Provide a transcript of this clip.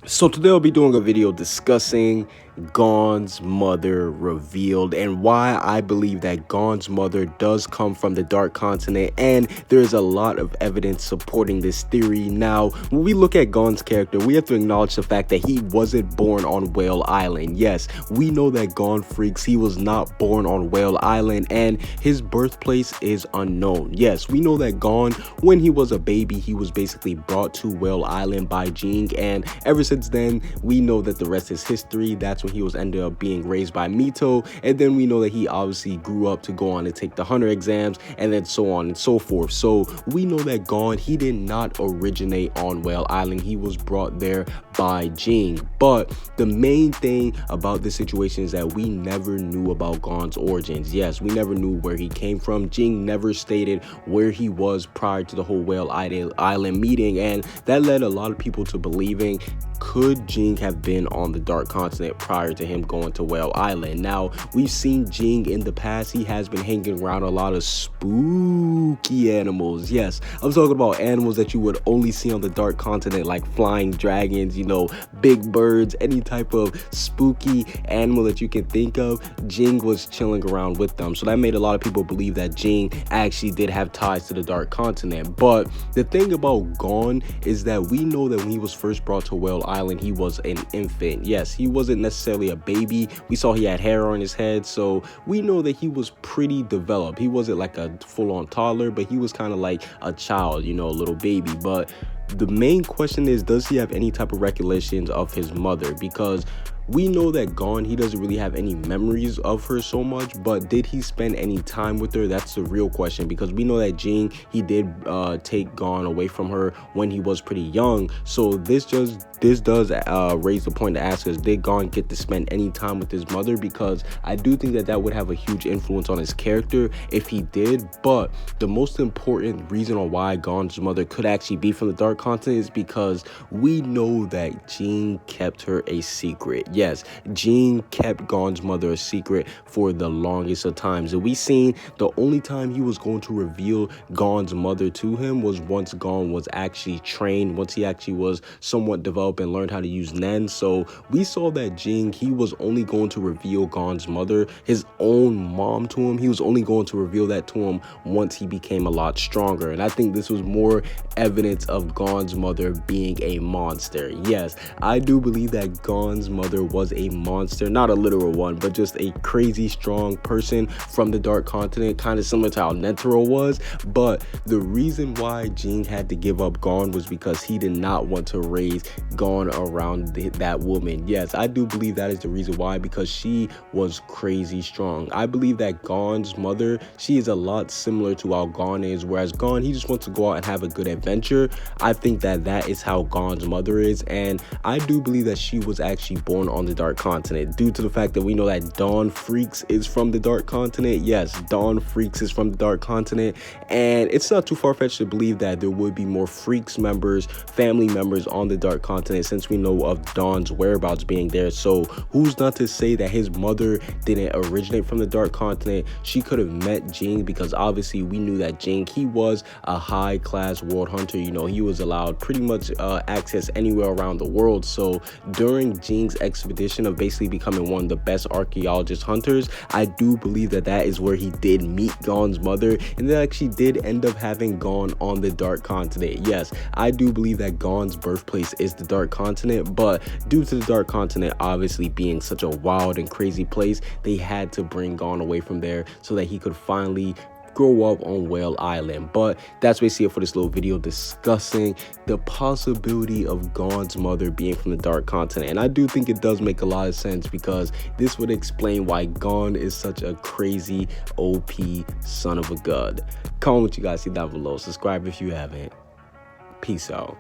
So today I'll be doing a video discussing Gon's mother revealed and why I believe that Gon's mother does come from the Dark Continent, and there is a lot of evidence supporting this theory. Now, when we look at Gon's character, we have to acknowledge the fact that he wasn't born on Whale Island. Yes, we know that Gon Freaks, he was not born on Whale Island, and his birthplace is unknown. Yes, we know that Gon, when he was a baby, he was basically brought to Whale Island by Jing, and ever since then, we know that the rest is history. That's when he was ended up being raised by Mito, and then we know that he obviously grew up to go on and take the hunter exams, and then so on and so forth. So we know that Gon, he did not originate on Whale Island. He was brought there by Jing. But the main thing about this situation is that we never knew about Gon's origins. Yes, we never knew where he came from. Jing never stated where he was prior to the whole Whale Island meeting, and that led a lot of people to believing, could Jing have been on the Dark Continent prior to him going to Whale Island? Now, we've seen Jing in the past. He has been hanging around a lot of spooky animals. Yes, I'm talking about animals that you would only see on the Dark Continent, like flying dragons, you know, big birds, any type of spooky animal that you can think of. Jing was chilling around with them. So that made a lot of people believe that Jing actually did have ties to the Dark Continent. But the thing about Gon is that we know that when he was first brought to Whale Island, he was an infant. Yes, he wasn't necessarily a baby. We saw he had hair on his head, so we know that he was pretty developed. He wasn't like a full-on toddler, but he was kind of like a child, you know, a little baby. But the main question is, does he have any type of recollections of his mother? Because we know that Gon, he doesn't really have any memories of her so much, but did he spend any time with her? That's the real question, because we know that Jing, he did take Gon away from her when he was pretty young. So this does raise the point to ask us, did Gon get to spend any time with his mother? Because I do think that that would have a huge influence on his character if he did. But the most important reason on why Gon's mother could actually be from the Dark Continent is because we know that Jing kept her a secret. Yes, Jing kept Gon's mother a secret for the longest of times. And we seen the only time he was going to reveal Gon's mother to him was once Gon was actually trained, once he actually was somewhat developed and learned how to use Nen. So we saw that Jing, he was only going to reveal Gon's mother, his own mom, to him. He was only going to reveal that to him once he became a lot stronger. And I think this was more evidence of Gon's mother being a monster. Yes, I do believe that Gon's mother was a monster, not a literal one, but just a crazy strong person from the Dark Continent, kind of similar to how Netero was. But the reason why Jing had to give up Gon was because he did not want to raise Gon around that woman. Yes, I do believe that is the reason why, because she was crazy strong. I believe that Gon's mother, she is a lot similar to how Gon is, whereas Gon, he just wants to go out and have a good adventure. I think that that is how Gon's mother is, and I do believe that she was actually born on the Dark Continent, due to the fact that we know that Dawn Freaks is from the Dark Continent. Yes, Dawn Freaks is from the Dark Continent, and it's not too far-fetched to believe that there would be more Freaks members, family members on the Dark Continent, since we know of Dawn's whereabouts being there. So who's not to say that his mother didn't originate from the Dark Continent? She could have met Jing, because obviously we knew that Jing, he was a high-class world hunter. You know, he was allowed pretty much access anywhere around the world. So during Jing's expedition of basically becoming one of the best archaeologist hunters, I do believe that that is where he did meet Gon's mother, and they actually did end up having Gon on the Dark Continent. Yes, I do believe that Gon's birthplace is the Dark Continent, but due to the Dark Continent obviously being such a wild and crazy place, they had to bring Gon away from there so that he could finally grow up on Whale Island. But that's basically it for this little video discussing the possibility of Gon's mother being from the Dark Continent. And I do think it does make a lot of sense, because this would explain why Gon is such a crazy OP son of a god. Comment what you guys see down below. Subscribe if you haven't. Peace out.